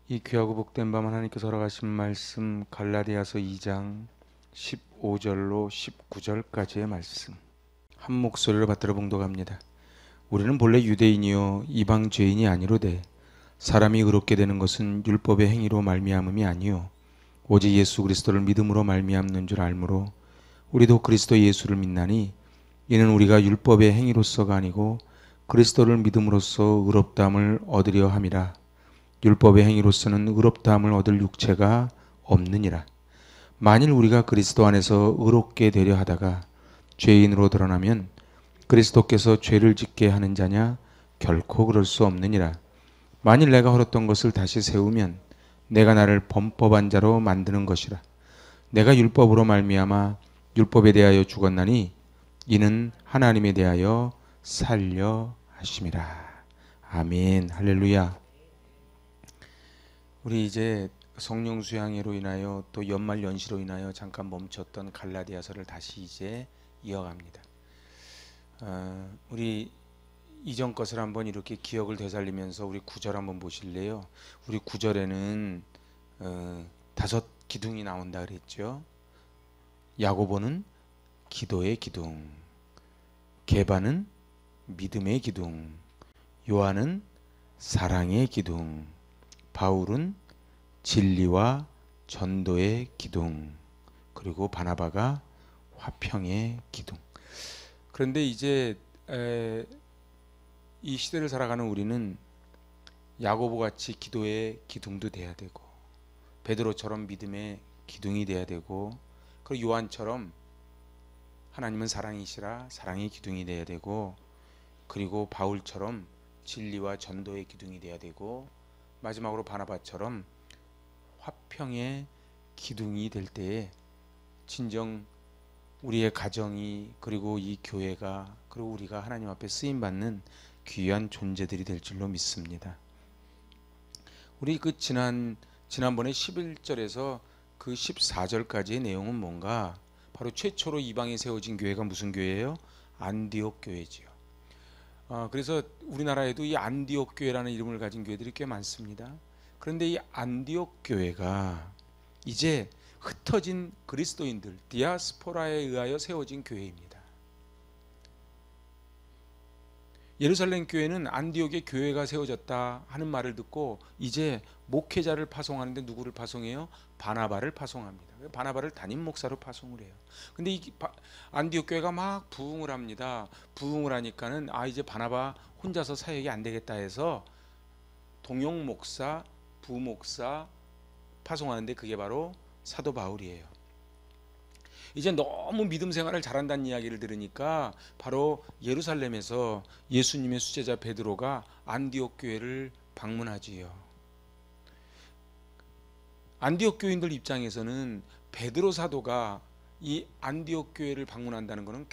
이 귀하고 복된 밤 하나님께서 허락하신 말씀 갈라디아서 2장 15절로 19절까지의 말씀 한 목소리로 받들어 봉독합니다. 우리는 본래 유대인이요 이방 죄인이 아니로되 사람이 의롭게 되는 것은 율법의 행위로 말미암음이 아니요 오직 예수 그리스도를 믿음으로 말미암는 줄 알므로 우리도 그리스도 예수를 믿나니 이는 우리가 율법의 행위로서가 아니고 그리스도를 믿음으로써 의롭다함을 얻으려 함이라. 율법의 행위로서는 의롭다함을 얻을 육체가 없느니라. 만일 우리가 그리스도 안에서 의롭게 되려 하다가 죄인으로 드러나면 그리스도께서 죄를 짓게 하는 자냐? 결코 그럴 수 없느니라. 만일 내가 헐었던 것을 다시 세우면 내가 나를 범법한 자로 만드는 것이라. 내가 율법으로 말미암아 율법에 대하여 죽었나니 이는 하나님에 대하여 살려 하심이라. 아멘. 할렐루야. 우리 이제 성령 수양회로 인하여 또 연말 연시로 인하여 잠깐 멈췄던 갈라디아서를 다시 이제 이어갑니다. 우리 이전 것을 한번 이렇게 기억을 되살리면서 우리 구절 한번 보실래요? 우리 구절에는 다섯 기둥이 나온다 그랬죠. 야고보는 기도의 기둥, 게바는 믿음의 기둥, 요한은 사랑의 기둥, 바울은 진리와 전도의 기둥, 그리고 바나바가 화평의 기둥. 그런데 이제 이 시대를 살아가는 우리는 야고보 같이 기도의 기둥도 돼야 되고, 베드로처럼 믿음의 기둥이 돼야 되고, 그리고 요한처럼 하나님은 사랑이시라 사랑의 기둥이 돼야 되고, 그리고 바울처럼 진리와 전도의 기둥이 돼야 되고, 마지막으로 바나바처럼 화평의 기둥이 될 때에 진정 우리의 가정이, 그리고 이 교회가, 그리고 우리가 하나님 앞에 쓰임받는 귀한 존재들이 될 줄로 믿습니다. 우리 그 지난번에 11절에서 그 14절까지의 내용은 뭔가, 바로 최초로 이방에 세워진 교회가 무슨 교회예요? 안디옥 교회지요. 그래서 우리나라에도 이 안디옥 교회라는 이름을 가진 교회들이 꽤 많습니다. 그런데 이 안디옥 교회가 이제 흩어진 그리스도인들, 디아스포라에 의하여 세워진 교회입니다. 예루살렘 교회는 안디옥에 교회가 세워졌다 하는 말을 듣고 이제 목회자를 파송하는데 누구를 파송해요? 바나바를 파송합니다. 바나바를 담임 목사로 파송을 해요. 근데 이 안디옥 교회가 막 부흥을 합니다. 부흥을 하니까는 이제 바나바 혼자서 사역이 안 되겠다 해서 동용 목사, 부목사 파송하는데 그게 바로 사도 바울이에요. 이제 너무 믿음 생활을 잘한다는 이야기를 들으니까 바로 예루살렘에서 예수님의 수제자 베드로가 안디옥 교회를 방문하지요. 안디옥 교인들 입장에서는 베드로 사도가 이 안디옥 교회를 방문한다는 것은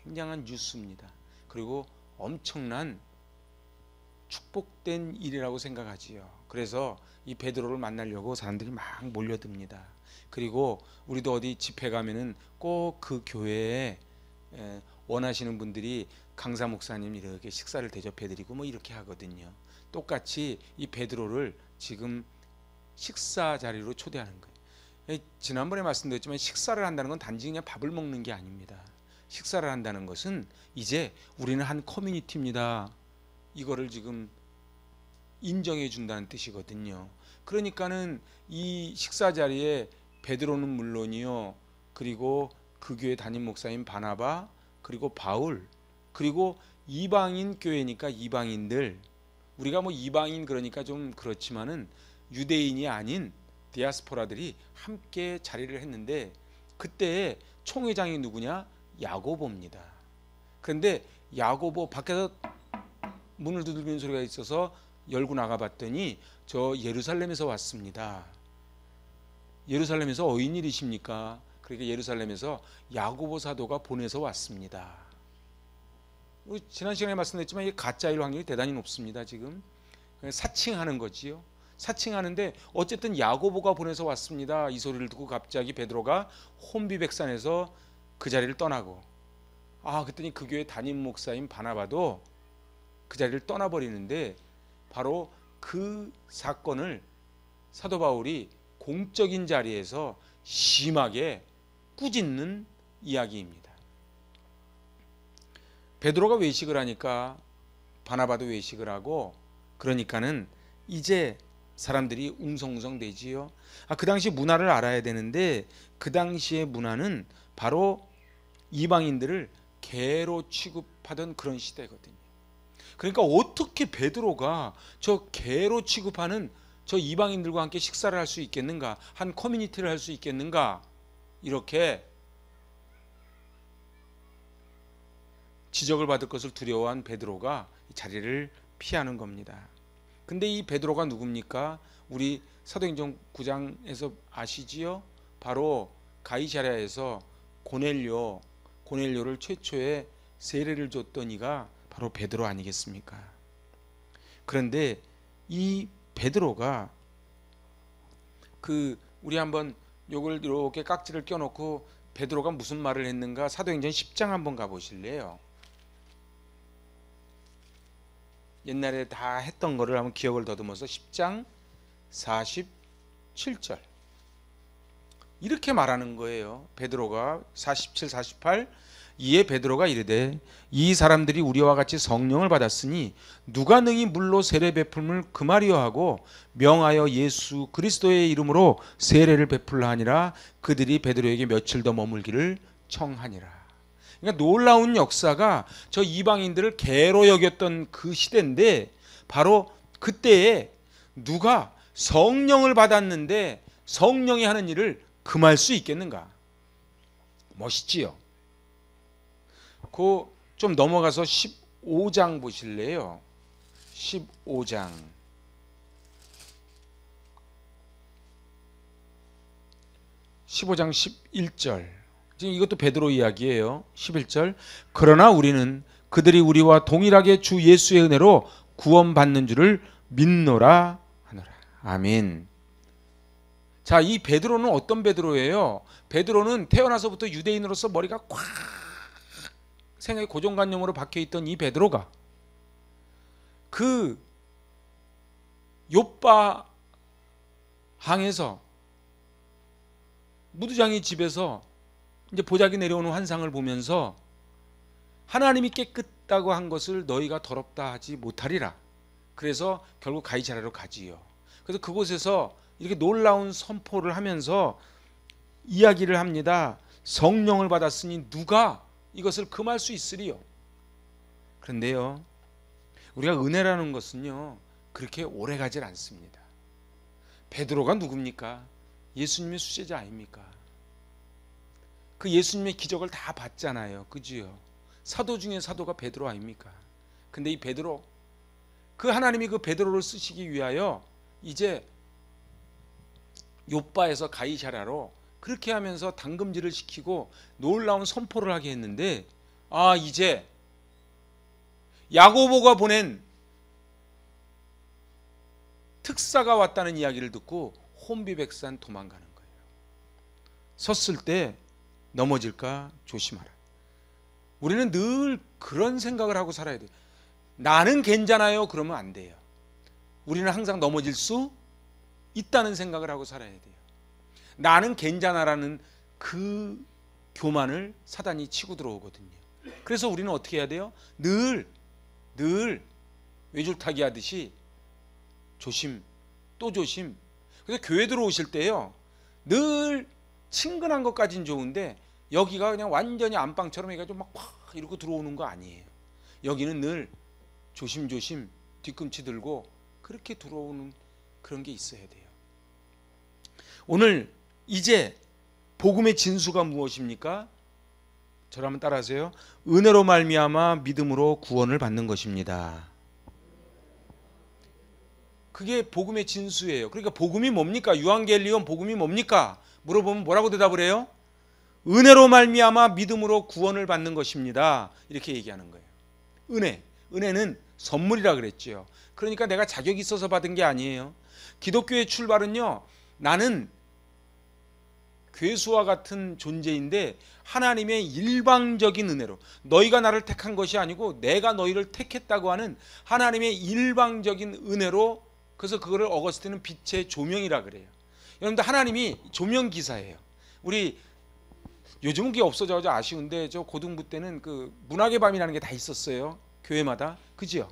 굉장한 뉴스입니다. 그리고 엄청난 축복된 일이라고 생각하지요. 그래서 이 베드로를 만나려고 사람들이 막 몰려듭니다. 그리고 우리도 어디 집회 가면은 꼭 그 교회에 원하시는 분들이 강사 목사님 이렇게 식사를 대접해드리고 뭐 이렇게 하거든요. 똑같이 이 베드로를 지금 식사 자리로 초대하는 거예요. 지난번에 말씀드렸지만 식사를 한다는 건 단지 그냥 밥을 먹는 게 아닙니다. 식사를 한다는 것은 이제 우리는 한 커뮤니티입니다. 이거를 지금 인정해 준다는 뜻이거든요. 그러니까는 이 식사 자리에 베드로는 물론이요, 그리고 그 교회 담임 목사인 바나바, 그리고 바울, 그리고 이방인 교회니까 이방인들, 우리가 뭐 이방인 그러니까 좀 그렇지만은 유대인이 아닌 디아스포라들이 함께 자리를 했는데, 그때 총회장이 누구냐? 야고보입니다. 그런데 야고보 밖에서 문을 두들기는 소리가 있어서 열고 나가봤더니 저 예루살렘에서 왔습니다. 예루살렘에서 어인일이십니까? 그러니까 예루살렘에서 야고보 사도가 보내서 왔습니다. 지난 시간에 말씀드렸지만 이게 가짜일 확률이 대단히 높습니다. 지금 사칭하는 거지요. 사칭하는데 어쨌든 야고보가 보내서 왔습니다. 이 소리를 듣고 갑자기 베드로가 혼비백산에서 그 자리를 떠나고, 그랬더니 그 교회 담임 목사인 바나바도 그 자리를 떠나버리는데, 바로 그 사건을 사도 바울이 공적인 자리에서 심하게 꾸짖는 이야기입니다. 베드로가 외식을 하니까 바나바도 외식을 하고, 그러니까는 이제 사람들이 웅성웅성 되지요. 그 당시 문화를 알아야 되는데, 그 당시의 문화는 바로 이방인들을 개로 취급하던 그런 시대거든요. 그러니까 어떻게 베드로가 저 개로 취급하는 저 이방인들과 함께 식사를 할 수 있겠는가, 한 커뮤니티를 할 수 있겠는가, 이렇게 지적을 받을 것을 두려워한 베드로가 자리를 피하는 겁니다. 근데 이 베드로가 누굽니까? 우리 사도행전 9장에서 아시지요? 바로 가이사랴에서 고넬료를 최초에 세례를 줬던 이가 바로 베드로 아니겠습니까? 그런데 이 베드로가 우리 한번 요걸 이렇게 깍지를 껴놓고 베드로가 무슨 말을 했는가, 사도행전 10장 한번 가보실래요? 옛날에 다 했던 거를 한번 기억을 더듬어서 10장 47절 이렇게 말하는 거예요. 베드로가 47, 48 이에 베드로가 이르되 이 사람들이 우리와 같이 성령을 받았으니 누가 능히 물로 세례 베풀음을 금하리요 하고 명하여 예수 그리스도의 이름으로 세례를 베풀라 하니라. 그들이 베드로에게 며칠 더 머물기를 청하니라. 그러니까 놀라운 역사가 저 이방인들을 개로 여겼던 그 시대인데, 바로 그때에 누가 성령을 받았는데 성령이 하는 일을 금할 수 있겠는가? 멋있지요? 좀 넘어가서 15장 보실래요? 15장 11절. 지금 이것도 베드로 이야기예요. 11절. 그러나 우리는 그들이 우리와 동일하게 주 예수의 은혜로 구원받는 줄을 믿노라 하노라. 아멘. 자, 이 베드로는 어떤 베드로예요? 베드로는 태어나서부터 유대인으로서 머리가 꽉 생각의 고정관념으로 박혀있던 이 베드로가 그 욥바 항에서 무두장의 집에서 이제 보자기 내려오는 환상을 보면서 하나님이 깨끗다고 한 것을 너희가 더럽다 하지 못하리라. 그래서 결국 가이사랴로 가지요. 그래서 그곳에서 이렇게 놀라운 선포를 하면서 이야기를 합니다. 성령을 받았으니 누가 이것을 금할 수 있으리요. 그런데요, 우리가 은혜라는 것은요 그렇게 오래 가질 않습니다. 베드로가 누굽니까? 예수님의 수제자 아닙니까? 그 예수님의 기적을 다 봤잖아요. 그지요? 사도 중에 사도가 베드로 아닙니까? 근데 이 베드로, 그 하나님이 그 베드로를 쓰시기 위하여 이제 욥바에서 가이사랴로 그렇게 하면서 당금질을 시키고 놀라운 선포를 하게 했는데, 이제 야고보가 보낸 특사가 왔다는 이야기를 듣고 혼비백산 도망가는 거예요. 섰을 때 넘어질까 조심하라. 우리는 늘 그런 생각을 하고 살아야 돼요. 나는 괜찮아요 그러면 안 돼요. 우리는 항상 넘어질 수 있다는 생각을 하고 살아야 돼요. 나는 괜찮아라는 그 교만을 사단이 치고 들어오거든요. 그래서 우리는 어떻게 해야 돼요? 늘 외줄타기 하듯이 조심 또 조심. 그래서 교회 들어오실 때요 늘 친근한 것까지는 좋은데 여기가 그냥 완전히 안방처럼 해가지고 막 이러고 들어오는 거 아니에요. 여기는 늘 조심조심 뒤꿈치 들고 그렇게 들어오는 그런 게 있어야 돼요. 오늘 이제 복음의 진수가 무엇입니까? 저를 한번 따라하세요. 은혜로 말미암아 믿음으로 구원을 받는 것입니다. 그게 복음의 진수예요. 그러니까 복음이 뭡니까? 유앙겔리온 복음이 뭡니까? 물어보면 뭐라고 대답을 해요? 은혜로 말미암아 믿음으로 구원을 받는 것입니다. 이렇게 얘기하는 거예요. 은혜는 선물이라 그랬죠. 그러니까 내가 자격이 있어서 받은 게 아니에요. 기독교의 출발은요, 나는 괴수와 같은 존재인데 하나님의 일방적인 은혜로, 너희가 나를 택한 것이 아니고 내가 너희를 택했다고 하는 하나님의 일방적인 은혜로 그래서 그거를 어거스틴은 빛의 조명이라 그래요. 여러분들 하나님이 조명 기사예요. 우리 요즘은 그게 없어져서 아쉬운데 저 고등부 때는 그 문학의 밤이라는 게 다 있었어요. 교회마다. 그지요?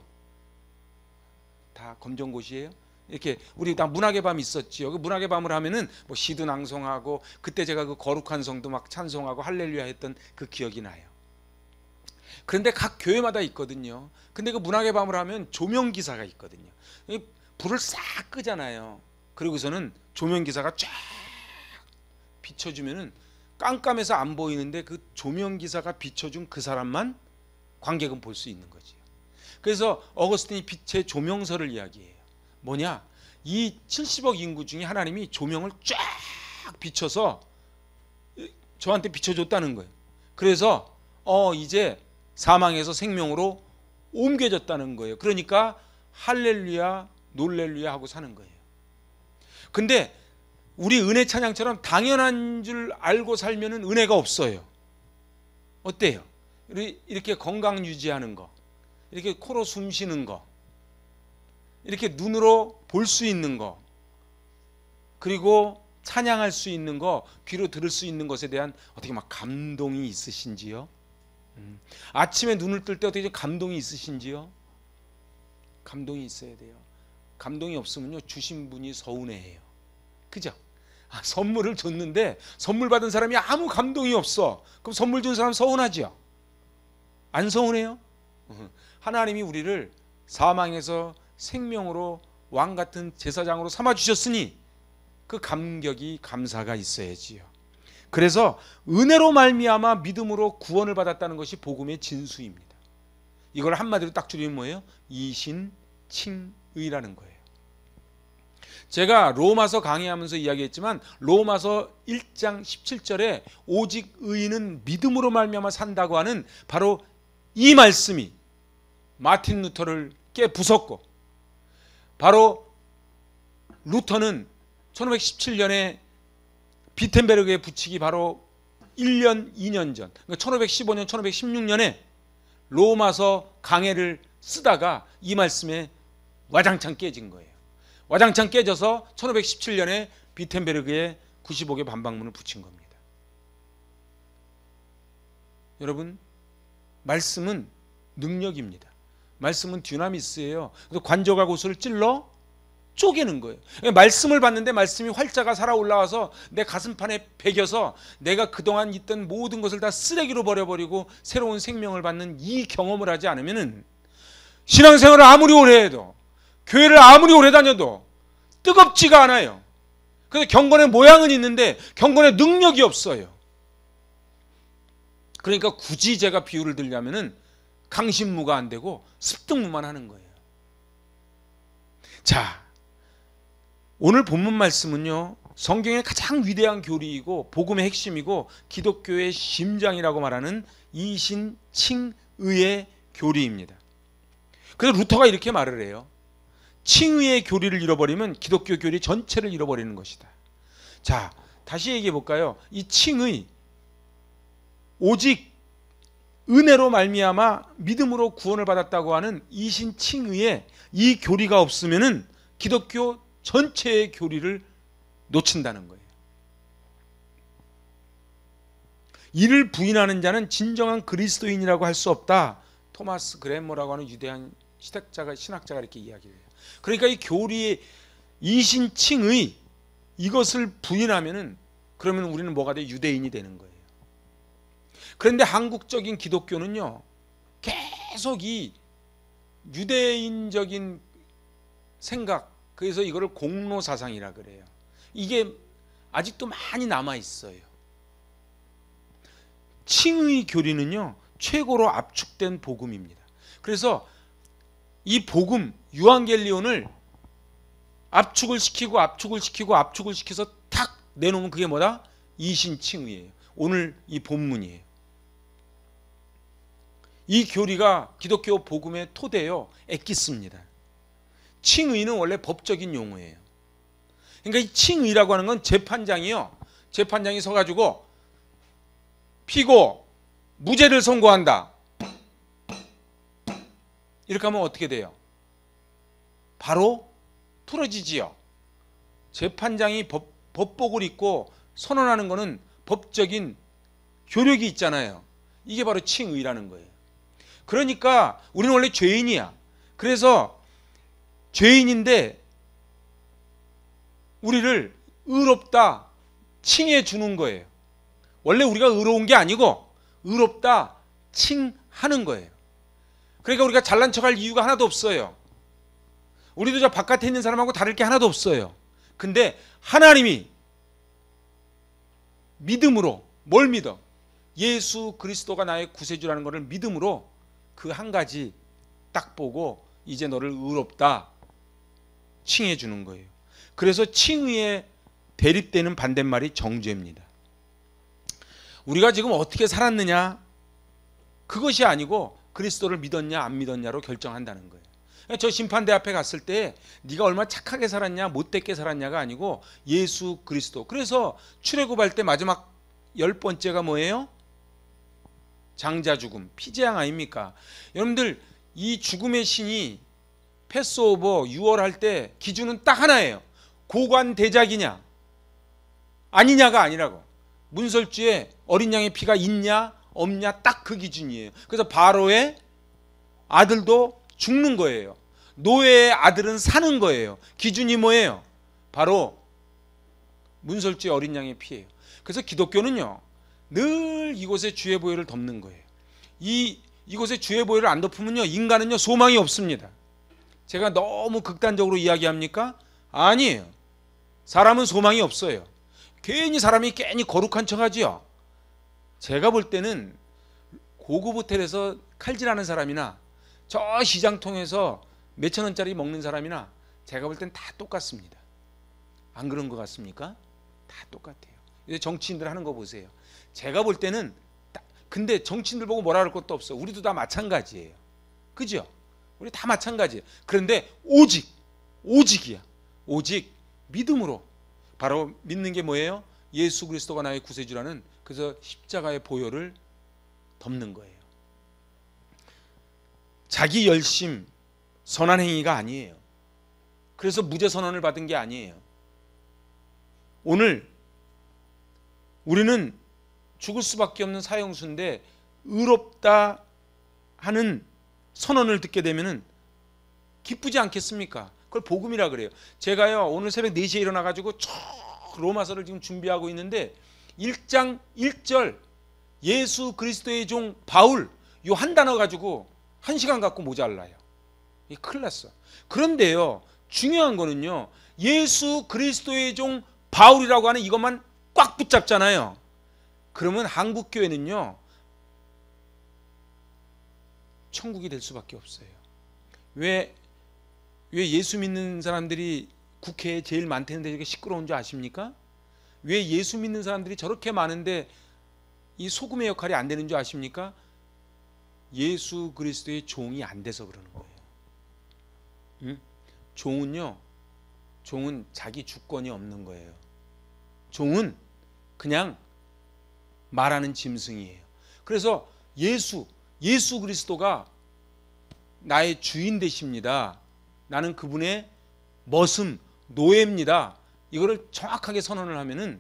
다 검정고시예요. 이렇게 우리 다 문학의 밤이 있었지요. 그 문학의 밤을 하면은 뭐 시도 낭송하고 그때 제가 그 거룩한 성도 막 찬송하고 할렐루야 했던 그 기억이 나요. 그런데 각 교회마다 있거든요. 근데 그 문학의 밤을 하면 조명 기사가 있거든요. 불을 싹 끄잖아요. 그리고서는 조명 기사가 쫙 비춰주면은 깜깜해서 안 보이는데 그 조명 기사가 비춰준 그 사람만 관객은 볼 수 있는 거지요. 그래서 어거스틴이 빛의 조명서를 이야기해요. 뭐냐? 이 70억 인구 중에 하나님이 조명을 쫙 비춰서 저한테 비춰줬다는 거예요. 그래서 이제 사망에서 생명으로 옮겨졌다는 거예요. 그러니까 할렐루야 놀렐루야 하고 사는 거예요. 근데 우리 은혜 찬양처럼 당연한 줄 알고 살면은 은혜가 없어요. 어때요? 이렇게 건강 유지하는 거, 이렇게 코로 숨 쉬는 거, 이렇게 눈으로 볼 수 있는 거, 그리고 찬양할 수 있는 거, 귀로 들을 수 있는 것에 대한 어떻게 막 감동이 있으신지요? 아침에 눈을 뜰 때 어떻게 감동이 있으신지요? 감동이 있어야 돼요. 감동이 없으면요 주신 분이 서운해해요. 그죠? 선물을 줬는데 선물 받은 사람이 아무 감동이 없어. 그럼 선물 준 사람 서운하죠? 안 서운해요? 하나님이 우리를 사망에서 생명으로 왕 같은 제사장으로 삼아 주셨으니 그 감격이 감사가 있어야지요. 그래서 은혜로 말미암아 믿음으로 구원을 받았다는 것이 복음의 진수입니다. 이걸 한마디로 딱 줄이면 뭐예요? 이신칭의라는 거예요. 제가 로마서 강의하면서 이야기했지만 로마서 1장 17절에 오직 의인은 믿음으로 말미암아 산다고 하는 바로 이 말씀이 마틴 루터를 깨부쉈고, 바로 루터는 1517년에 비텐베르그에 붙이기 바로 1년 2년 전, 그러니까 1515년 1516년에 로마서 강해를 쓰다가 이 말씀에 와장창 깨진 거예요. 와장창 깨져서 1517년에 비텐베르그에 95개 반박문을 붙인 겁니다. 여러분, 말씀은 능력입니다. 말씀은 듀나미스예요. 그래서 관절과 고수를 찔러 쪼개는 거예요. 말씀을 받는데 말씀이 활자가 살아 올라와서 내 가슴판에 배겨서 내가 그동안 있던 모든 것을 다 쓰레기로 버려버리고 새로운 생명을 받는 이 경험을 하지 않으면 신앙생활을 아무리 오래 해도, 교회를 아무리 오래 다녀도 뜨겁지가 않아요. 그래서 경건의 모양은 있는데 경건의 능력이 없어요. 그러니까 굳이 제가 비유를 들자면은 강신무가 안 되고 습득무만 하는 거예요. 자, 오늘 본문 말씀은요, 성경의 가장 위대한 교리이고 복음의 핵심이고 기독교의 심장이라고 말하는 이신칭의의 교리입니다. 그래서 루터가 이렇게 말을 해요. 칭의의 교리를 잃어버리면 기독교 교리 전체를 잃어버리는 것이다. 자, 다시 얘기해 볼까요? 이 칭의, 오직 은혜로 말미암아 믿음으로 구원을 받았다고 하는 이신칭의의 이 교리가 없으면은 기독교 전체의 교리를 놓친다는 거예요. 이를 부인하는 자는 진정한 그리스도인이라고 할 수 없다. 토마스 그레머라고 하는 유대한 신학자가 이렇게 이야기를 해요. 그러니까 이 교리의 이신칭의 이것을 부인하면은 그러면 우리는 뭐가 돼? 유대인이 되는 거예요. 그런데 한국적인 기독교는요, 계속 이 유대인적인 생각, 그래서 이거를 공로사상이라 그래요. 이게 아직도 많이 남아 있어요. 칭의 교리는요, 최고로 압축된 복음입니다. 그래서 이 복음, 유앙겔리온을 압축을 시켜서 탁 내놓으면 그게 뭐다? 이신칭의예요. 오늘 이 본문이에요. 이 교리가 기독교 복음의 토대요, 엑기스입니다. 칭의는 원래 법적인 용어예요. 그러니까 이 칭의라고 하는 건 재판장이요, 재판장이 서가지고 피고 무죄를 선고한다, 이렇게 하면 어떻게 돼요? 바로 풀어지지요. 재판장이 법복을 입고 선언하는 것은 법적인 효력이 있잖아요. 이게 바로 칭의라는 거예요. 그러니까 우리는 원래 죄인이야. 그래서 죄인인데 우리를 의롭다 칭해 주는 거예요. 원래 우리가 의로운 게 아니고 의롭다 칭하는 거예요. 그러니까 우리가 잘난 척할 이유가 하나도 없어요. 우리도 저 바깥에 있는 사람하고 다를 게 하나도 없어요. 근데 하나님이 믿음으로 뭘 믿어? 예수 그리스도가 나의 구세주라는 것을 믿음으로 그 한 가지 딱 보고 이제 너를 의롭다 칭해 주는 거예요. 그래서 칭의에 대립되는 반대말이 정죄입니다. 우리가 지금 어떻게 살았느냐 그것이 아니고 그리스도를 믿었냐 안 믿었냐로 결정한다는 거예요. 저 심판대 앞에 갔을 때 네가 얼마나 착하게 살았냐 못되게 살았냐가 아니고 예수 그리스도. 그래서 출애굽할 때 마지막 10번째가 뭐예요? 장자 죽음, 피재앙 아닙니까? 여러분들 이 죽음의 신이 패스오버 6월 할 때 기준은 딱 하나예요. 고관대작이냐 아니냐가 아니라고. 문설주에 어린 양의 피가 있냐 없냐 딱 그 기준이에요. 그래서 바로의 아들도 죽는 거예요. 노예의 아들은 사는 거예요. 기준이 뭐예요? 바로 문설주의 어린 양의 피예요. 그래서 기독교는요 늘 이곳에 주의 보혈을 덮는 거예요. 이곳에 주의 보혈을 안 덮으면요 인간은요 소망이 없습니다. 제가 너무 극단적으로 이야기합니까? 아니에요. 사람은 소망이 없어요. 괜히 사람이 괜히 거룩한 척하지요. 제가 볼 때는 고급 호텔에서 칼질하는 사람이나 저 시장통에서 몇천 원짜리 먹는 사람이나 제가 볼 땐 다 똑같습니다. 안 그런 것 같습니까? 다 똑같아요. 이제 정치인들 하는 거 보세요. 제가 볼 때는 근데 정치인들 보고 뭐라 할 것도 없어. 우리도 다 마찬가지예요. 그죠? 우리 다 마찬가지예요. 그런데 오직이야. 오직 믿음으로 바로 믿는 게 뭐예요? 예수 그리스도가 나의 구세주라는 그래서 십자가의 보혈을 덮는 거예요. 자기 열심 선한 행위가 아니에요. 그래서 무죄 선언을 받은 게 아니에요. 오늘 우리는 죽을 수밖에 없는 사형수인데 의롭다 하는 선언을 듣게 되면은 기쁘지 않겠습니까? 그걸 복음이라 그래요. 제가요 오늘 새벽 4시에 일어나가지고 쭉 로마서를 지금 준비하고 있는데 1장 1절 예수 그리스도의 종 바울 요 한 단어 가지고 1시간 갖고 모자라요. 이게 큰일 났어. 그런데요 중요한 거는요 예수 그리스도의 종 바울이라고 하는 이것만 꽉 붙잡잖아요. 그러면 한국 교회는요 천국이 될 수밖에 없어요. 왜 예수 믿는 사람들이 국회에 제일 많다는데 이렇게 시끄러운 줄 아십니까? 왜 예수 믿는 사람들이 저렇게 많은데 이 소금의 역할이 안 되는 줄 아십니까? 예수 그리스도의 종이 안 돼서 그러는 거예요. 응? 종은 자기 주권이 없는 거예요. 종은 그냥 말하는 짐승이에요. 그래서 예수 그리스도가 나의 주인 되십니다. 나는 그분의 머슴, 노예입니다. 이거를 정확하게 선언을 하면은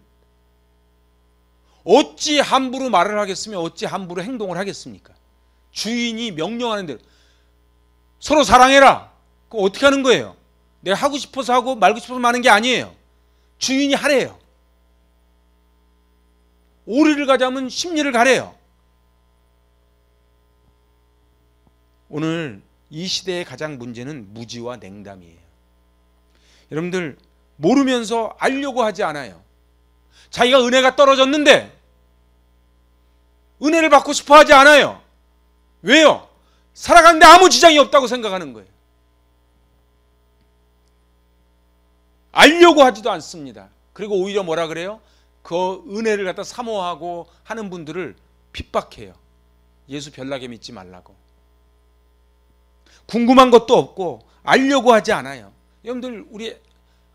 어찌 함부로 말을 하겠으며 어찌 함부로 행동을 하겠습니까? 주인이 명령하는 대로 서로 사랑해라. 그거 어떻게 하는 거예요? 내가 하고 싶어서 하고 말고 싶어서 마는 게 아니에요. 주인이 하래요. 오리를 가자면 십리를 가래요. 오늘 이 시대의 가장 문제는 무지와 냉담이에요. 여러분들 모르면서 알려고 하지 않아요. 자기가 은혜가 떨어졌는데 은혜를 받고 싶어 하지 않아요. 왜요? 살아가는데 아무 지장이 없다고 생각하는 거예요. 알려고 하지도 않습니다. 그리고 오히려 뭐라 그래요? 그 은혜를 갖다 사모하고 하는 분들을 핍박해요. 예수 별나게 믿지 말라고. 궁금한 것도 없고 알려고 하지 않아요. 여러분들 우리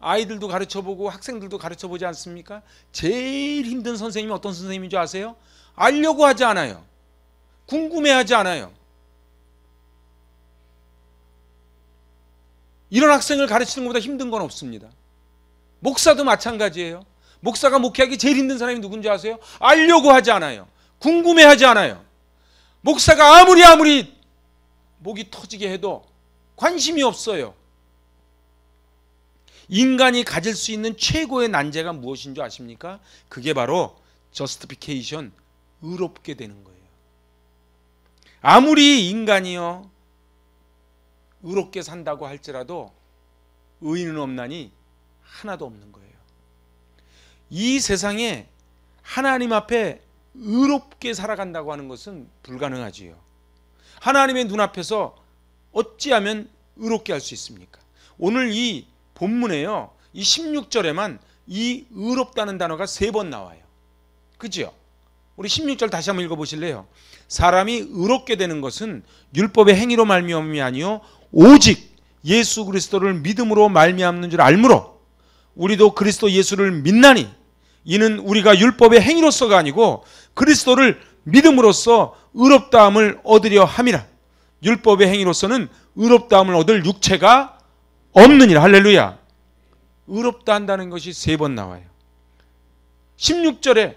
아이들도 가르쳐보고 학생들도 가르쳐보지 않습니까? 제일 힘든 선생님이 어떤 선생님인 줄 아세요? 알려고 하지 않아요. 궁금해하지 않아요. 이런 학생을 가르치는 것보다 힘든 건 없습니다. 목사도 마찬가지예요. 목사가 목회하기 제일 힘든 사람이 누군지 아세요? 알려고 하지 않아요. 궁금해하지 않아요. 목사가 아무리 목이 터지게 해도 관심이 없어요. 인간이 가질 수 있는 최고의 난제가 무엇인 줄 아십니까? 그게 바로 justification, 의롭게 되는 거예요. 아무리 인간이요 의롭게 산다고 할지라도 의인은 없나니 하나도 없는 거예요. 이 세상에 하나님 앞에 의롭게 살아간다고 하는 것은 불가능하지요. 하나님의 눈앞에서 어찌하면 의롭게 할 수 있습니까? 오늘 이 본문에요, 이 16절에만 이 의롭다는 단어가 3번 나와요. 그죠? 우리 16절 다시 한번 읽어보실래요? 사람이 의롭게 되는 것은 율법의 행위로 말미암음이 아니요 오직 예수 그리스도를 믿음으로 말미암는 줄 알므로 우리도 그리스도 예수를 믿나니 이는 우리가 율법의 행위로서가 아니고 그리스도를 믿음으로써 의롭다함을 얻으려 함이라. 율법의 행위로서는 의롭다함을 얻을 육체가 없느니라. 할렐루야. 의롭다 한다는 것이 3번 나와요. 16절에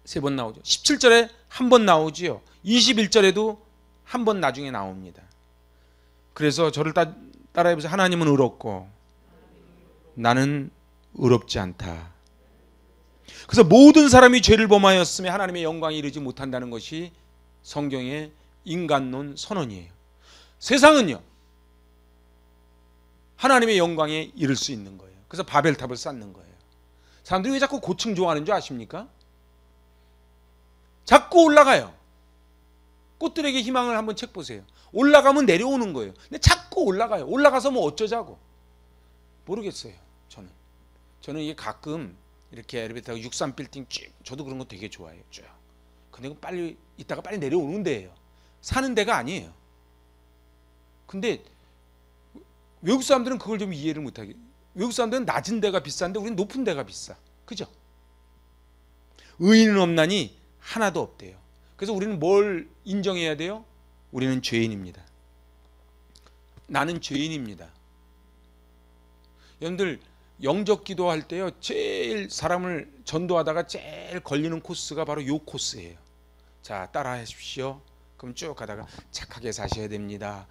3번 나오죠. 17절에 한 번 나오지요. 21절에도 한 번 나중에 나옵니다. 그래서 저를 따라해보세요. 하나님은 의롭고 나는 의롭지 않다. 그래서 모든 사람이 죄를 범하였으며 하나님의 영광에 이르지 못한다는 것이 성경의 인간론 선언이에요. 세상은요 하나님의 영광에 이를 수 있는 거예요. 그래서 바벨탑을 쌓는 거예요. 사람들이 왜 자꾸 고층 좋아하는 줄 아십니까? 자꾸 올라가요. 꽃들에게 희망을 한번 책 보세요. 올라가면 내려오는 거예요. 근데 자꾸 올라가요. 올라가서 뭐 어쩌자고. 모르겠어요. 저는 이게 가끔 이렇게 엘리베이터 63빌딩 쭉, 저도 그런 거 되게 좋아해요. 쭉. 근데 빨리 이따가 빨리 내려오는 데예요. 사는 데가 아니에요. 근데 외국 사람들은 그걸 좀 이해를 못하게. 외국 사람들은 낮은 데가 비싼데 우리는 높은 데가 비싸. 그죠? 의인은 없나니 하나도 없대요. 그래서 우리는 뭘 인정해야 돼요? 우리는 죄인입니다. 나는 죄인입니다. 여러분들 영적 기도할 때요 제일 사람을 전도하다가 제일 걸리는 코스가 바로 요 코스예요. 자, 따라 하십시오. 그럼 쭉 가다가 착하게 사셔야 됩니다.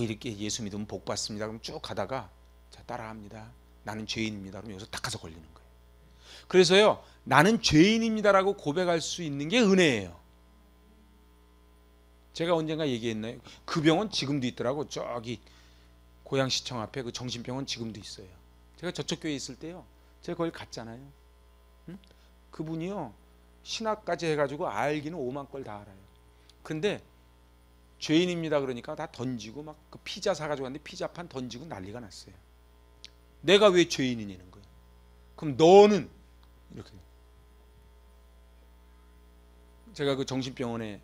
이렇게 예수 믿으면 복 받습니다. 그럼 쭉 가다가 자, 따라합니다. 나는 죄인입니다. 그럼 여기서 딱 가서 걸리는 거예요. 그래서요 나는 죄인입니다라고 고백할 수 있는 게 은혜예요. 제가 언젠가 얘기했나요? 그 병원 지금도 있더라고. 저기 고양시청 앞에 그 정신병원 지금도 있어요. 제가 저쪽 교회에 있을 때요 제가 거기 갔잖아요. 응? 그분이요 신학까지 해가지고 알기는 5만 걸 다 알아요. 근데 죄인입니다 그러니까 다 던지고 막 그 피자 사가지고 갔는데 피자판 던지고 난리가 났어요. 내가 왜 죄인이냐는 거예요. 그럼 너는 이렇게. 제가 그 정신병원에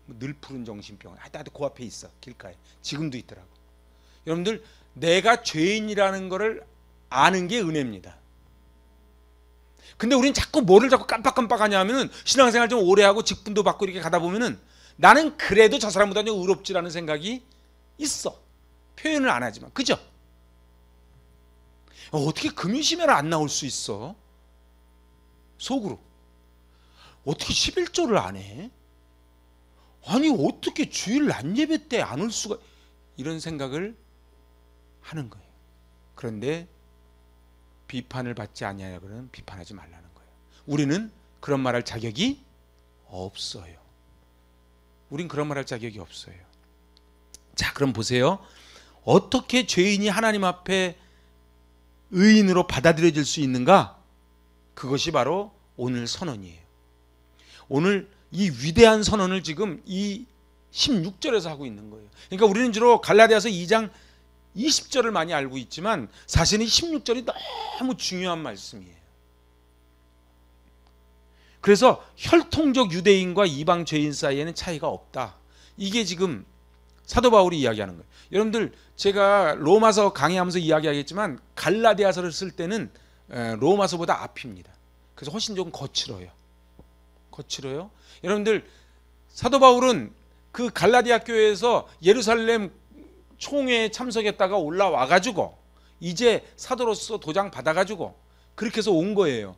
늘 푸른 정신병원 하여튼 그 앞에 있어. 길가에 지금도 있더라고. 여러분들 내가 죄인이라는 거를 아는 게 은혜입니다. 근데 우리는 자꾸 뭐를 자꾸 깜빡깜빡하냐 하면은 신앙생활 좀 오래 하고 직분도 받고 이렇게 가다 보면은 나는 그래도 저 사람보다 좀 의롭지라는 생각이 있어. 표현을 안 하지만. 그죠? 어떻게 금요시매를 안 나올 수 있어? 속으로. 어떻게 11조를 안 해? 아니 어떻게 주일 낮 예배 때 안 올 수가, 이런 생각을 하는 거예요. 그런데 비판을 받지 아니하려고는 비판하지 말라는 거예요. 우리는 그런 말할 자격이 없어요. 우린 그런 말할 자격이 없어요. 자, 그럼 보세요. 어떻게 죄인이 하나님 앞에 의인으로 받아들여질 수 있는가? 그것이 바로 오늘 선언이에요. 오늘 이 위대한 선언을 지금 이 16절에서 하고 있는 거예요. 그러니까 우리는 주로 갈라디아서 2장 20절을 많이 알고 있지만 사실은 16절이 너무 중요한 말씀이에요. 그래서 혈통적 유대인과 이방 죄인 사이에는 차이가 없다. 이게 지금 사도 바울이 이야기하는 거예요. 여러분들 제가 로마서 강의하면서 이야기하겠지만 갈라디아서를 쓸 때는 로마서보다 앞입니다. 그래서 훨씬 좀 거칠어요. 여러분들 사도 바울은 그 갈라디아 교회에서 예루살렘 총회에 참석했다가 올라와 가지고 이제 사도로서 도장 받아 가지고 그렇게 해서 온 거예요.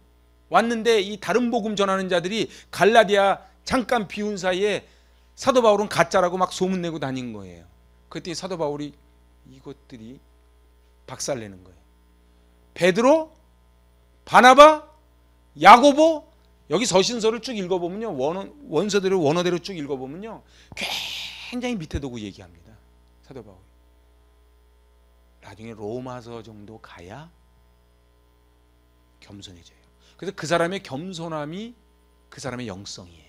왔는데 이 다른 복음 전하는 자들이 갈라디아 잠깐 비운 사이에 사도 바울은 가짜라고 막 소문내고 다닌 거예요. 그때 사도 바울이 이것들이 박살내는 거예요. 베드로, 바나바, 야고보, 여기 서신서를 쭉 읽어보면요, 원서대로 원어대로 쭉 읽어보면요, 굉장히 밑에 두고 얘기합니다. 사도 바울. 나중에 로마서 정도 가야 겸손해져요. 그래서 그 사람의 겸손함이 그 사람의 영성이에요.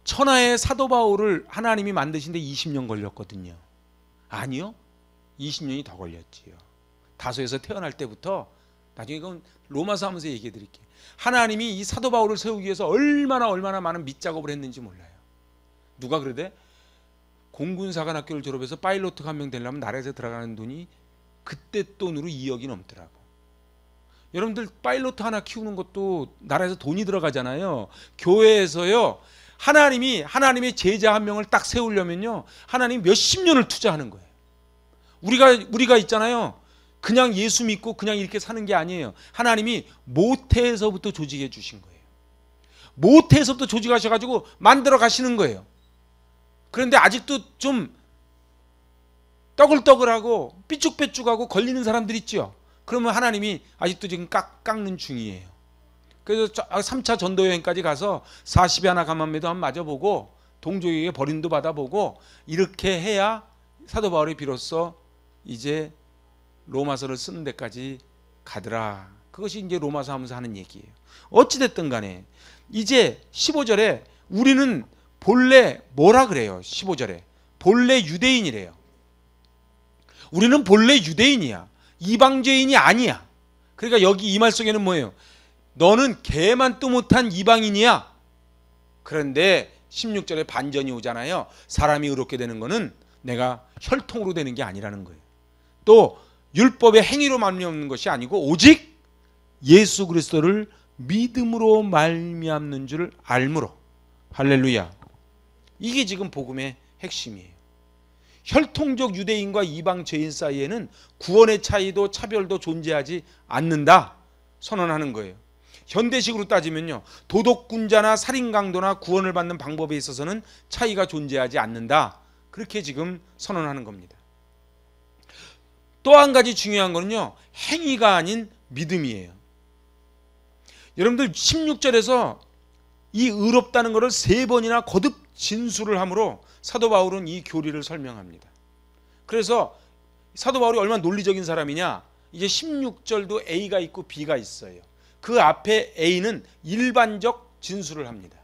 천하의 사도 바울을 하나님이 만드신 데 20년 걸렸거든요. 아니요, 20년이 더 걸렸지요. 다소에서 태어날 때부터, 나중에 이건 로마서 하면서 얘기해 드릴게요. 하나님이 이 사도 바울을 세우기 위해서 얼마나 많은 밑작업을 했는지 몰라요. 누가 그러대? 공군사관학교를 졸업해서 파일로트가 한 명 되려면 나라에서 들어가는 돈이 그때 돈으로 2억이 넘더라고. 여러분들 파일로트 하나 키우는 것도 나라에서 돈이 들어가잖아요. 교회에서요, 하나님의 제자 한 명을 딱 세우려면요, 하나님 몇십 년을 투자하는 거예요. 우리가 있잖아요, 그냥 예수 믿고 그냥 이렇게 사는 게 아니에요. 하나님이 모태에서부터 조직해 주신 거예요. 모태에서부터 조직하셔가지고 만들어 가시는 거예요. 그런데 아직도 좀 떠글떠글하고 삐쭉빼쭉하고 걸리는 사람들 있죠. 그러면 하나님이 아직도 지금 깎는 중이에요. 그래서 3차 전도여행까지 가서 40에 하나 가만매도 한번 맞아보고 동족에게 버림도 받아보고 이렇게 해야 사도 바울이 비로소 이제 로마서를 쓰는 데까지 가더라. 그것이 이제 로마서 하면서 하는 얘기예요. 어찌됐든 간에 이제 15절에 우리는 본래 뭐라 그래요? 15절에 본래 유대인이래요. 우리는 본래 유대인이야. 이방죄인이 아니야. 그러니까 여기 이 말 속에는 뭐예요? 너는 개만도 못한 이방인이야. 그런데 16절에 반전이 오잖아요. 사람이 의롭게 되는 거는 내가 혈통으로 되는 게 아니라는 거예요. 또 율법의 행위로 말미암는 것이 아니고 오직 예수 그리스도를 믿음으로 말미암는 줄 알므로. 할렐루야. 이게 지금 복음의 핵심이에요. 혈통적 유대인과 이방 죄인 사이에는 구원의 차이도 차별도 존재하지 않는다 선언하는 거예요. 현대식으로 따지면요, 도덕군자나 살인강도나 구원을 받는 방법에 있어서는 차이가 존재하지 않는다, 그렇게 지금 선언하는 겁니다. 또 한 가지 중요한 거는요, 행위가 아닌 믿음이에요. 여러분들 16절에서 이 의롭다는 것을 3번이나 거듭 진술을 하므로 사도 바울은 이 교리를 설명합니다. 그래서 사도 바울이 얼마나 논리적인 사람이냐, 이제 16절도 A가 있고 B가 있어요. 그 앞에 A는 일반적 진술을 합니다.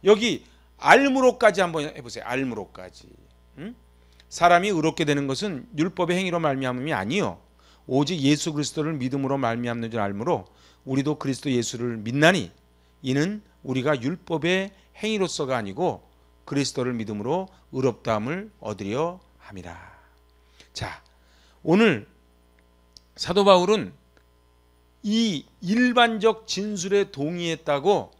여기 알므로까지 한번 해보세요. 알므로까지. 사람이 의롭게 되는 것은 율법의 행위로 말미암음이 아니요 오직 예수 그리스도를 믿음으로 말미암는 줄 알므로 우리도 그리스도 예수를 믿나니 이는 우리가 율법의 행위로서가 아니고 그리스도를 믿음으로 의롭다함을 얻으려 함이라. 자, 오늘 사도 바울은 이 일반적 진술에 동의했다고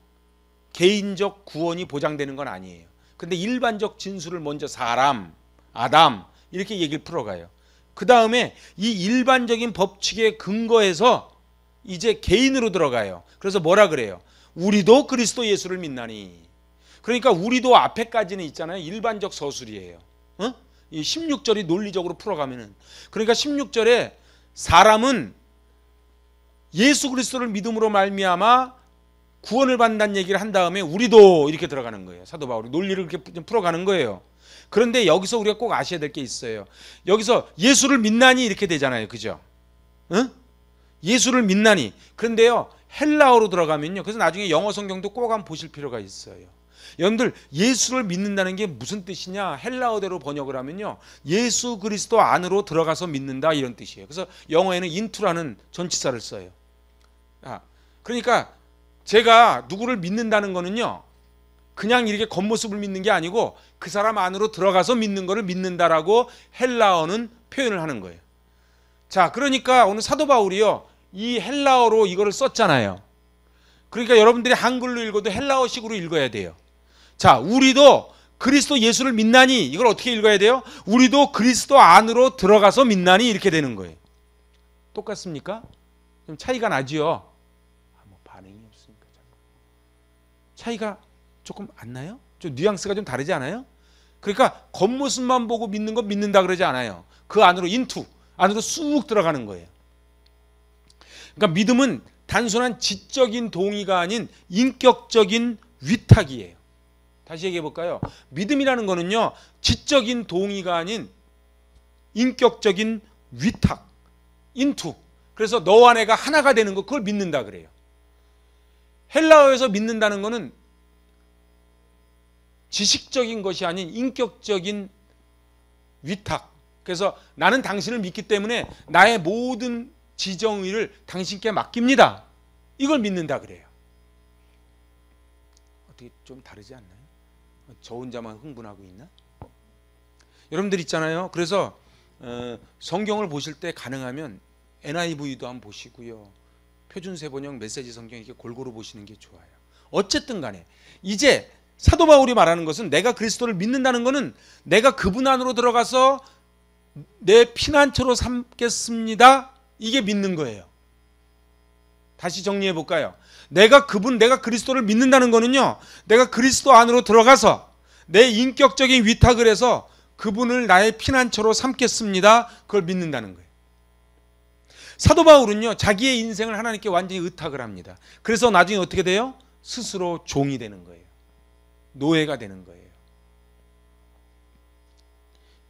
개인적 구원이 보장되는 건 아니에요. 근데 일반적 진술을 먼저 사람, 아담 이렇게 얘기를 풀어가요. 그 다음에 이 일반적인 법칙에 근거해서 이제 개인으로 들어가요. 그래서 뭐라 그래요? 우리도 그리스도 예수를 믿나니. 그러니까 우리도 앞에까지는 있잖아요. 일반적 서술이에요. 이 16절이 논리적으로 풀어가면은, 그러니까 16절에 사람은 예수 그리스도를 믿음으로 말미암아 구원을 받는다는 얘기를 한 다음에 우리도 이렇게 들어가는 거예요. 사도 바울이 논리를 이렇게 풀어가는 거예요. 그런데 여기서 우리가 꼭 아셔야 될 게 있어요. 여기서 예수를 믿나니 이렇게 되잖아요. 그죠? 예수를 믿나니. 그런데요, 헬라어로 들어가면요, 그래서 나중에 영어 성경도 꼭 한번 보실 필요가 있어요. 여러분들, 예수를 믿는다는 게 무슨 뜻이냐? 헬라어대로 번역을 하면요, 예수 그리스도 안으로 들어가서 믿는다 이런 뜻이에요. 그래서 영어에는 into라는 전치사를 써요. 그러니까 제가 누구를 믿는다는 거는요, 그냥 이렇게 겉모습을 믿는 게 아니고 그 사람 안으로 들어가서 믿는 거를 믿는다라고 헬라어는 표현을 하는 거예요. 자, 그러니까 오늘 사도 바울이요, 이 헬라어로 이거를 썼잖아요. 그러니까 여러분들이 한글로 읽어도 헬라어식으로 읽어야 돼요. 자, 우리도 그리스도 예수를 믿나니, 이걸 어떻게 읽어야 돼요? 우리도 그리스도 안으로 들어가서 믿나니, 이렇게 되는 거예요. 똑같습니까? 좀 차이가 나지요? 뭐 반응이 없으니까. 차이가 조금 안 나요? 좀 뉘앙스가 좀 다르지 않아요? 그러니까 겉모습만 보고 믿는 건 믿는다 그러지 않아요. 그 안으로 안으로 쑥 들어가는 거예요. 그러니까 믿음은 단순한 지적인 동의가 아닌 인격적인 위탁이에요. 다시 얘기해 볼까요? 믿음이라는 거는요, 지적인 동의가 아닌 인격적인 위탁, 인투. 그래서 너와 내가 하나가 되는 거, 그걸 믿는다 그래요. 헬라어에서 믿는다는 거는 지식적인 것이 아닌 인격적인 위탁. 그래서 나는 당신을 믿기 때문에 나의 모든 지정의를 당신께 맡깁니다. 이걸 믿는다 그래요. 어떻게 좀 다르지 않나요? 저 혼자만 흥분하고 있나? 여러분들 있잖아요. 그래서 성경을 보실 때 가능하면 NIV도 한번 보시고요. 표준세 번역 메시지 성경 이렇게 골고루 보시는 게 좋아요. 어쨌든 간에 이제 사도 바울이 말하는 것은, 내가 그리스도를 믿는다는 것은 내가 그분 안으로 들어가서 내 피난처로 삼겠습니다. 이게 믿는 거예요. 다시 정리해 볼까요? 내가 그리스도를 믿는다는 거는요, 내가 그리스도 안으로 들어가서 내 인격적인 위탁을 해서 그분을 나의 피난처로 삼겠습니다. 그걸 믿는다는 거예요. 사도 바울은요, 자기의 인생을 하나님께 완전히 의탁을 합니다. 그래서 나중에 어떻게 돼요? 스스로 종이 되는 거예요. 노예가 되는 거예요.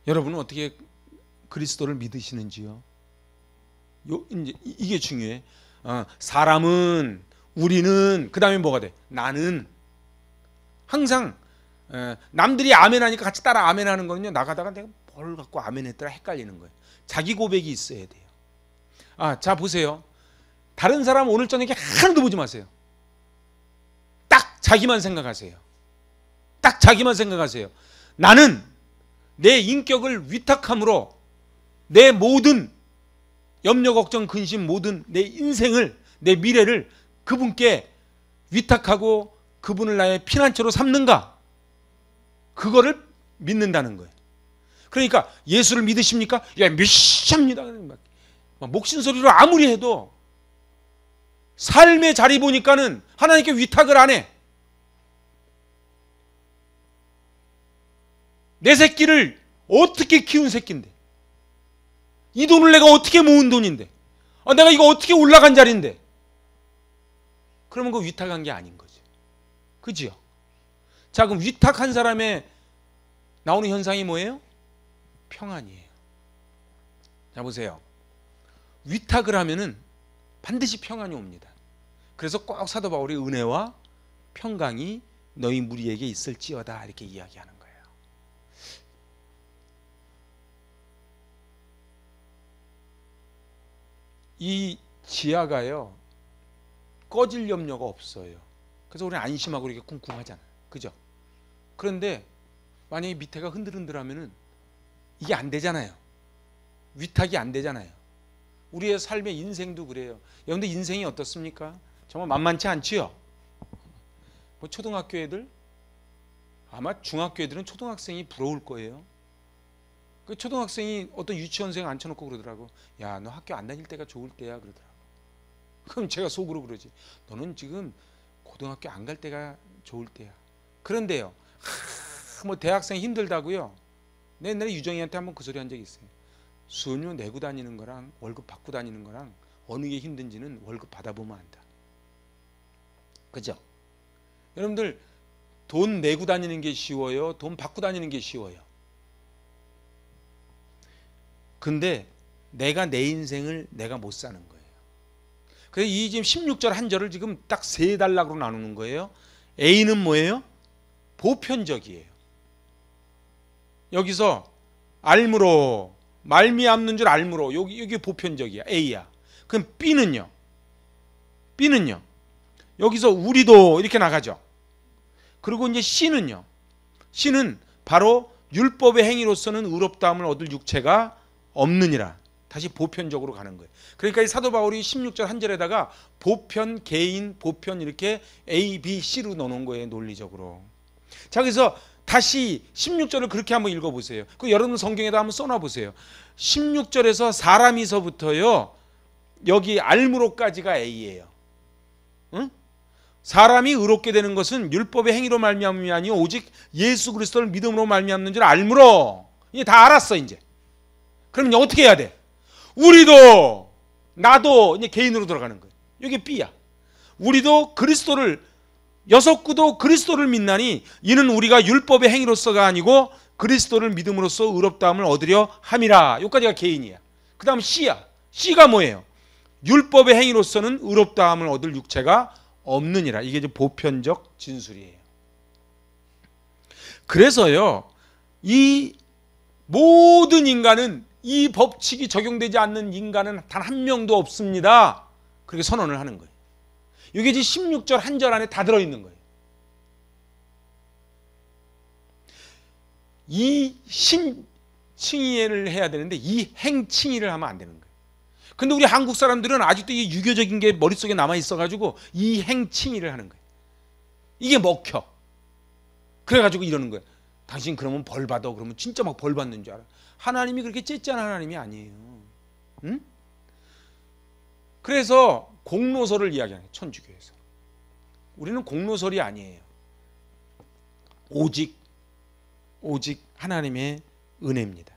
여러분은 어떻게 그리스도를 믿으시는지요? 이제 이게 중요해. 사람은, 우리는, 그 다음에 뭐가 돼? 나는. 항상 남들이 아멘하니까 같이 따라 아멘하는 거는요, 나가다가 내가 뭘 갖고 아멘했더라 헷갈리는 거예요. 자기 고백이 있어야 돼요. 자 보세요. 다른 사람 오늘 저녁에 하나도 보지 마세요. 딱 자기만 생각하세요. 딱 자기만 생각하세요. 나는 내 인격을 위탁함으로 내 모든 염려, 걱정, 근심, 모든 내 인생을, 내 미래를 그분께 위탁하고 그분을 나의 피난처로 삼는가? 그거를 믿는다는 거예요. 그러니까 예수를 믿으십니까? 야, 믿습니다. 목신소리로 아무리 해도 삶의 자리 보니까는 하나님께 위탁을 안 해. 내 새끼를 어떻게 키운 새끼인데, 이 돈을 내가 어떻게 모은 돈인데, 내가 이거 어떻게 올라간 자리인데, 그러면 그거 위탁한 게 아닌 거죠. 그지요? 자, 그럼 위탁한 사람의 나오는 현상이 뭐예요? 평안이에요. 자 보세요. 위탁을 하면은 반드시 평안이 옵니다. 그래서 꼭 사도 바울이 은혜와 평강이 너희 무리에게 있을지어다 이렇게 이야기하는 거예요. 이 지하가요, 꺼질 염려가 없어요. 그래서 우리는 안심하고 이렇게 쿵쿵하잖아요. 그죠? 그런데 만약에 밑에가 흔들흔들하면은 이게 안 되잖아요. 위탁이 안 되잖아요. 우리의 삶의 인생도 그래요. 여러분들 인생이 어떻습니까? 정말 만만치 않지요? 뭐 초등학교 애들, 아마 중학교 애들은 초등학생이 부러울 거예요. 그 초등학생이 어떤 유치원생 앉혀놓고 그러더라고. 야, 너 학교 안 다닐 때가 좋을 때야 그러더라고. 그럼 제가 속으로 그러지. 너는 지금 고등학교 안 갈 때가 좋을 때야. 그런데요, 뭐 대학생 힘들다고요. 내 옛날에 유정이한테 한번 그 소리 한 적이 있어요. 수료 내고 다니는 거랑 월급 받고 다니는 거랑 어느 게 힘든지는 월급 받아보면 안다. 그죠? 여러분들 돈 내고 다니는 게 쉬워요? 돈 받고 다니는 게 쉬워요? 근데 내가 내 인생을 내가 못 사는 거예요. 그래서 이 지금 16절 한 절을 지금 딱 세 단락으로 나누는 거예요. A는 뭐예요? 보편적이에요. 여기서 알므로, 말미암는 줄 알므로, 여기 보편적이야. A야. 그럼 B는요? B는요? 여기서 우리도 이렇게 나가죠. 그리고 이제 C는요? C는 바로 율법의 행위로서는 의롭다함을 얻을 육체가 없느니라. 다시 보편적으로 가는 거예요. 그러니까 이 사도 바울이 16절 한 절에다가 보편, 개인, 보편 이렇게 A, B, C로 넣어놓은 거예요. 논리적으로. 자, 그래서 다시 16절을 그렇게 한번 읽어보세요. 그 여러분 성경에다 한번 써놔보세요. 16절에서 사람이서부터요, 여기 알무로까지가 A예요. 응? 사람이 의롭게 되는 것은 율법의 행위로 말미암음이 아니요 오직 예수 그리스도를 믿음으로 말미암는 줄 알므로. 이제 다 알았어. 이제 그럼 이제 어떻게 해야 돼? 우리도, 나도 이제 개인으로 들어가는 거예요. 이게 B야. 우리도 그리스도를, 여섯 구도 그리스도를 믿나니 이는 우리가 율법의 행위로서가 아니고 그리스도를 믿음으로써 의롭다함을 얻으려 함이라. 여기까지가 개인이야. 그 다음 C야. C가 뭐예요? 율법의 행위로서는 의롭다함을 얻을 육체가 없느니라. 이게 이제 보편적 진술이에요. 그래서요, 이 모든 인간은, 이 법칙이 적용되지 않는 인간은 단 한 명도 없습니다. 그렇게 선언을 하는 거예요. 이게 이제 16절 한 절 안에 다 들어있는 거예요. 이 신칭의를 해야 되는데 이 행칭의를 하면 안 되는 거예요. 근데 우리 한국 사람들은 아직도 이 유교적인 게 머릿속에 남아 있어가지고 이 행칭의를 하는 거예요. 이게 먹혀. 그래가지고 이러는 거예요. 당신 그러면 벌 받아. 그러면 진짜 막 벌 받는 줄 알아. 하나님이 그렇게 째짠한 하나님이 아니에요. 응? 그래서 공로설을 이야기하는 거예요. 천주교에서. 우리는 공로설이 아니에요. 오직 하나님의 은혜입니다.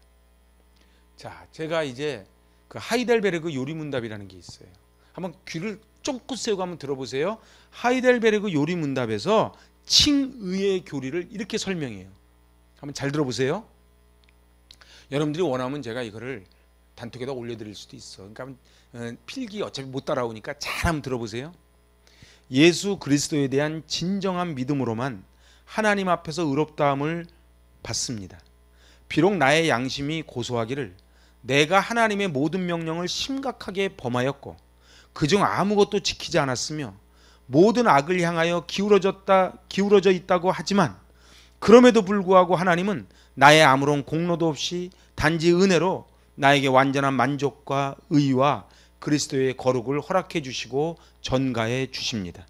자, 제가 이제 그 하이델베르그 요리문답이라는 게 있어요. 한번 귀를 쫑긋 세우고 한번 들어보세요. 하이델베르그 요리문답에서 칭의의 교리를 이렇게 설명해요. 한번 잘 들어보세요. 여러분들이 원하면 제가 이거를 단톡에다 올려드릴 수도 있어. 그러니까 필기 어차피 못 따라오니까 잘 한번 들어보세요. 예수 그리스도에 대한 진정한 믿음으로만 하나님 앞에서 의롭다함을 받습니다. 비록 나의 양심이 고소하기를 내가 하나님의 모든 명령을 심각하게 범하였고 그중 아무것도 지키지 않았으며 모든 악을 향하여 기울어져 있다고 하지만 그럼에도 불구하고 하나님은 나의 아무런 공로도 없이 단지 은혜로 나에게 완전한 만족과 의와 그리스도의 거룩을 허락해 주시고 전가해 주십니다.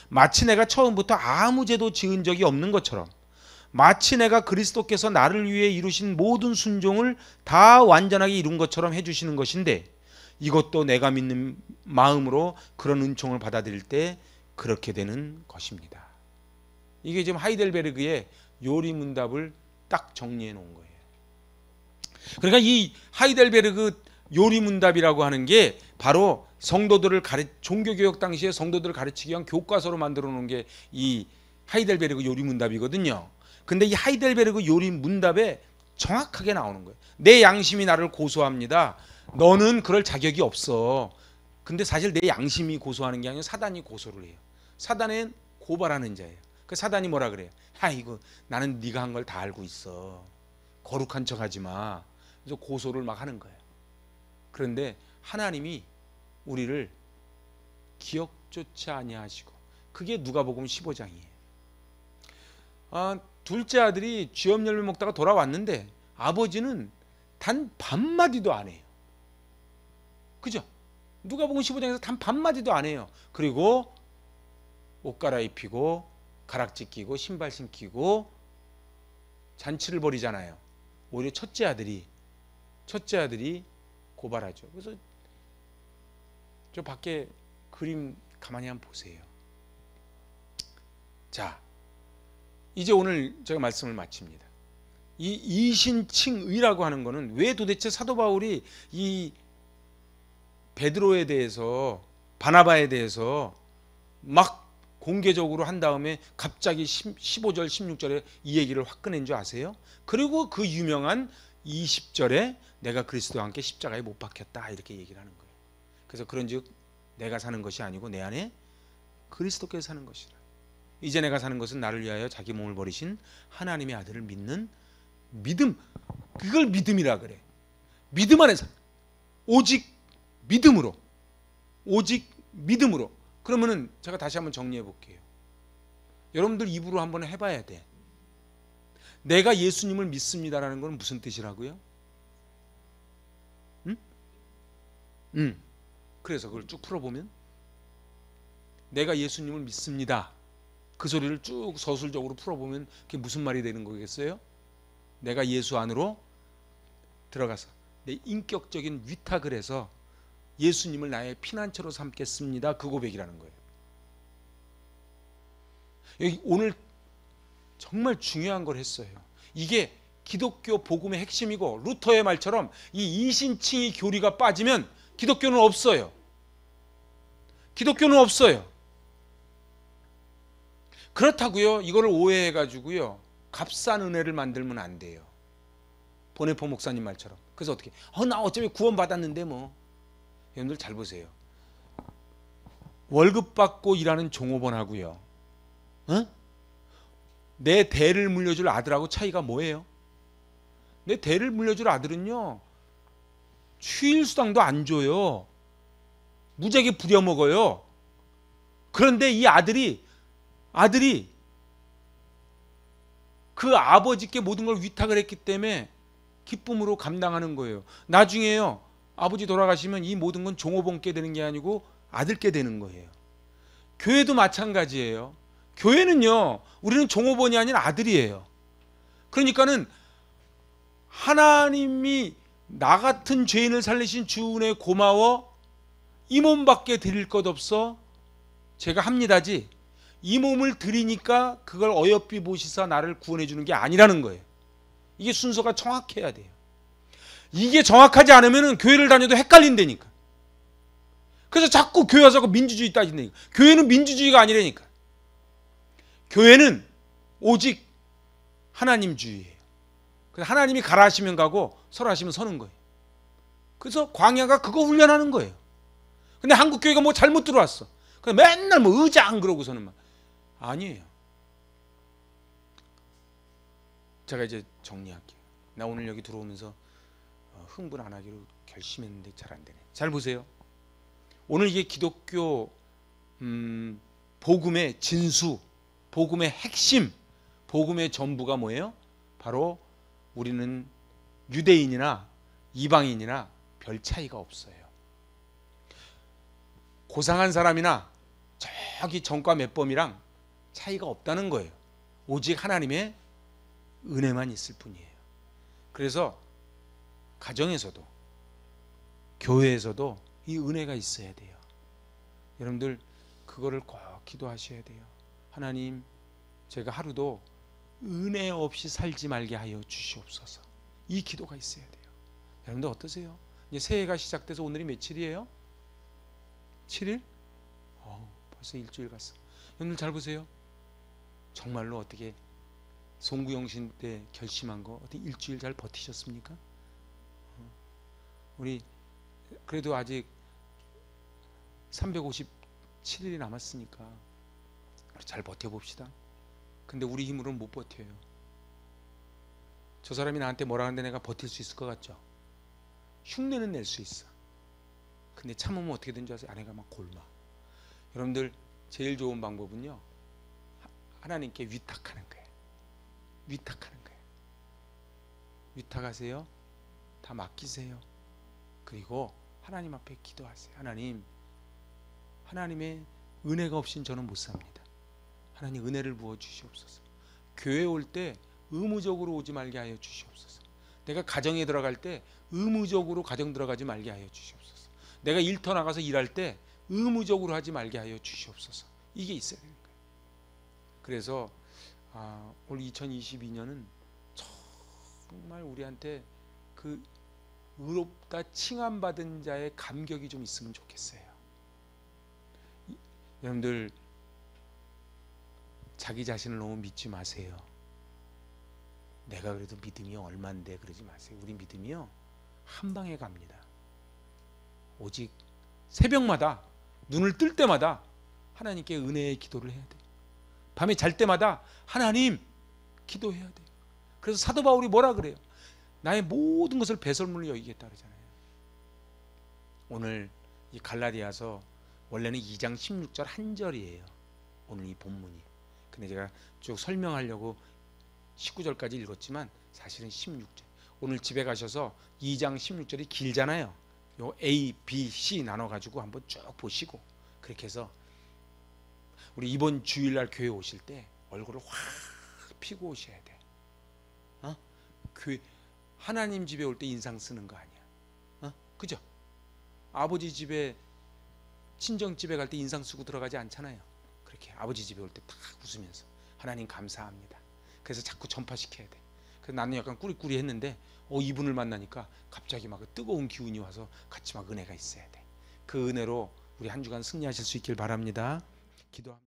마치 내가 처음부터 아무 죄도 지은 적이 없는 것처럼, 마치 내가 그리스도께서 나를 위해 이루신 모든 순종을 다 완전하게 이룬 것처럼 해주시는 것인데, 이것도 내가 믿는 마음으로 그런 은총을 받아들일 때 그렇게 되는 것입니다. 이게 지금 하이델베르그의 요리문답을 딱 정리해 놓은 거예요. 그러니까 이 하이델베르그 요리문답이라고 하는 게 바로 성도들을 종교개혁 당시에 성도들을 가르치기 위한 교과서로 만들어 놓은 게 이 하이델베르그 요리문답이거든요. 근데 이 하이델베르그 요리문답에 정확하게 나오는 거예요. 내 양심이 나를 고소합니다. 너는 그럴 자격이 없어. 근데 사실 내 양심이 고소하는 게 아니라 사단이 고소를 해요. 사단은 고발하는 자예요. 그 사단이 뭐라 그래요? 아이고, 나는 네가 한 걸 다 알고 있어. 거룩한 척하지 마. 그래서 고소를 막 하는 거예요. 그런데 하나님이 우리를 기억조차 아니하시고, 그게 누가복음 15장이에요. 둘째 아들이 쥐업 열매 먹다가 돌아왔는데 아버지는 단 반마디도 안 해요. 그죠? 누가복음 15장에서 단 반마디도 안 해요. 그리고 옷 갈아입히고 가락지 끼고 신발 신기고 잔치를 벌이잖아요. 오히려 첫째 아들이 고발하죠. 그래서 저 밖에 그림 가만히 한번 보세요. 자, 이제 오늘 제가 말씀을 마칩니다. 이 이신칭의라고 하는 거는 왜 도대체 사도 바울이 이 베드로에 대해서, 바나바에 대해서 막 공개적으로 한 다음에 갑자기 15절 16절에 이 얘기를 확 꺼낸 줄 아세요? 그리고 그 유명한 20절에 내가 그리스도와 함께 십자가에 못 박혔다 이렇게 얘기를 하는 거예요. 그래서 그런즉 내가 사는 것이 아니고 내 안에 그리스도께서 사는 것이라. 이제 내가 사는 것은 나를 위하여 자기 몸을 버리신 하나님의 아들을 믿는 믿음. 그걸 믿음이라 그래. 믿음 안에서 오직 믿음으로. 그러면은 제가 다시 한번 정리해 볼게요. 여러분들 입으로 한번 해봐야 돼. 내가 예수님을 믿습니다라는 건 무슨 뜻이라고요? 그래서 그걸 쭉 풀어보면 내가 예수님을 믿습니다. 그 소리를 쭉 서술적으로 풀어보면 그게 무슨 말이 되는 거겠어요? 내가 예수 안으로 들어가서 내 인격적인 위탁을 해서 예수님을 나의 피난처로 삼겠습니다. 그 고백이라는 거예요. 여기 오늘 정말 중요한 걸 했어요. 이게 기독교 복음의 핵심이고, 루터의 말처럼 이 이신칭의 교리가 빠지면 기독교는 없어요. 기독교는 없어요. 그렇다고요 이거를 오해해가지고요 값싼 은혜를 만들면 안 돼요. 보네포 목사님 말처럼. 그래서 어떻게 나 어차피 구원 받았는데 뭐. 여러분들 잘 보세요. 월급 받고 일하는 종업원하고요 내 대를 물려줄 아들하고 차이가 뭐예요? 내 대를 물려줄 아들은요 휴일 수당도 안 줘요. 무지하게 부려먹어요. 그런데 이 아들이 그 아버지께 모든 걸 위탁을 했기 때문에 기쁨으로 감당하는 거예요. 나중에요 아버지 돌아가시면 이 모든 건 종업원께 되는 게 아니고 아들께 되는 거예요. 교회도 마찬가지예요. 교회는요 우리는 종업원이 아닌 아들이에요. 그러니까는 하나님이 나 같은 죄인을 살리신 주 은혜 고마워, 이 몸밖에 드릴 것 없어 제가 합니다지, 이 몸을 드리니까 그걸 어여삐 보시사 나를 구원해 주는 게 아니라는 거예요. 이게 순서가 정확해야 돼요. 이게 정확하지 않으면 교회를 다녀도 헷갈린다니까. 그래서 자꾸 교회 와서 민주주의 따진다니까. 교회는 민주주의가 아니라니까. 교회는 오직 하나님주의예요. 그래서 하나님이 가라 하시면 가고 서라 하시면 서는 거예요. 그래서 광야가 그거 훈련하는 거예요. 근데 한국 교회가 뭐 잘못 들어왔어. 그냥 맨날 뭐 의장 그러고서는 막. 아니에요. 제가 이제 정리할게요. 나 오늘 여기 들어오면서 흥분 안 하기로 결심했는데 잘 안 되네. 잘 보세요. 오늘 이게 기독교 복음의 진수, 복음의 핵심, 복음의 전부가 뭐예요? 바로 우리는 유대인이나 이방인이나 별 차이가 없어요. 고상한 사람이나 저기 전과 맷범이랑 차이가 없다는 거예요. 오직 하나님의 은혜만 있을 뿐이에요. 그래서 가정에서도 교회에서도 이 은혜가 있어야 돼요. 여러분들 그거를 꼭 기도하셔야 돼요. 하나님, 제가 하루도 은혜 없이 살지 말게 하여 주시옵소서. 이 기도가 있어야 돼요. 여러분들 어떠세요? 이제 새해가 시작돼서 오늘이 며칠이에요? 7일? 벌써 일주일 갔어. 여러분들 잘 보세요. 정말로 어떻게 송구영신 때 결심한 거 어떻게 일주일 잘 버티셨습니까? 우리 그래도 아직 357일이 남았으니까 잘 버텨봅시다. 근데 우리 힘으로는 못 버텨요. 저 사람이 나한테 뭐라 하는데 내가 버틸 수 있을 것 같죠? 흉내는 낼 수 있어. 근데 참으면 어떻게 되는지 아세요? 아내가 막 골마. 여러분들 제일 좋은 방법은요 하나님께 위탁하는 거예요. 위탁하는 거예요. 위탁하세요. 다 맡기세요. 그리고 하나님 앞에 기도하세요. 하나님, 하나님의 은혜가 없인 저는 못 삽니다. 하나님 은혜를 부어 주시옵소서. 교회 올 때 의무적으로 오지 말게 하여 주시옵소서. 내가 가정에 들어갈 때 의무적으로 가정 들어가지 말게 하여 주시옵소서. 내가 일터 나가서 일할 때 의무적으로 하지 말게 하여 주시옵소서. 이게 있어야 되는 거예요. 그래서 올 2022년은 정말 우리한테 그 의롭다 칭함받은 자의 감격이 좀 있으면 좋겠어요. 여러분들 자기 자신을 너무 믿지 마세요. 내가 그래도 믿음이 얼만데 그러지 마세요. 우리 믿음이요 한 방에 갑니다. 오직 새벽마다 눈을 뜰 때마다 하나님께 은혜의 기도를 해야 돼요. 밤에 잘 때마다 하나님 기도해야 돼요. 그래서 사도 바울이 뭐라 그래요? 나의 모든 것을 배설물로 여기겠다 그러잖아요. 오늘 이 갈라디아서 원래는 2장 16절 한 절이에요. 오늘 이 본문이. 근데 제가 쭉 설명하려고 19절까지 읽었지만 사실은 16절. 오늘 집에 가셔서 2장 16절이 길잖아요. 요 A, B, C 나눠 가지고 한번 쭉 보시고 그렇게 해서 우리 이번 주일날 교회 오실 때 얼굴을 확 피고 오셔야 돼. 교회 하나님 집에 올 때 인상 쓰는 거 아니야. 그죠? 아버지 집에 친정 집에 갈 때 인상 쓰고 들어가지 않잖아요. 그렇게 아버지 집에 올 때 딱 웃으면서 하나님 감사합니다. 그래서 자꾸 전파시켜야 돼. 그래서 나는 약간 꾸리꾸리했는데 이분을 만나니까 갑자기 막 뜨거운 기운이 와서 같이 막 은혜가 있어야 돼. 그 은혜로 우리 한 주간 승리하실 수 있길 바랍니다. 기도합니다.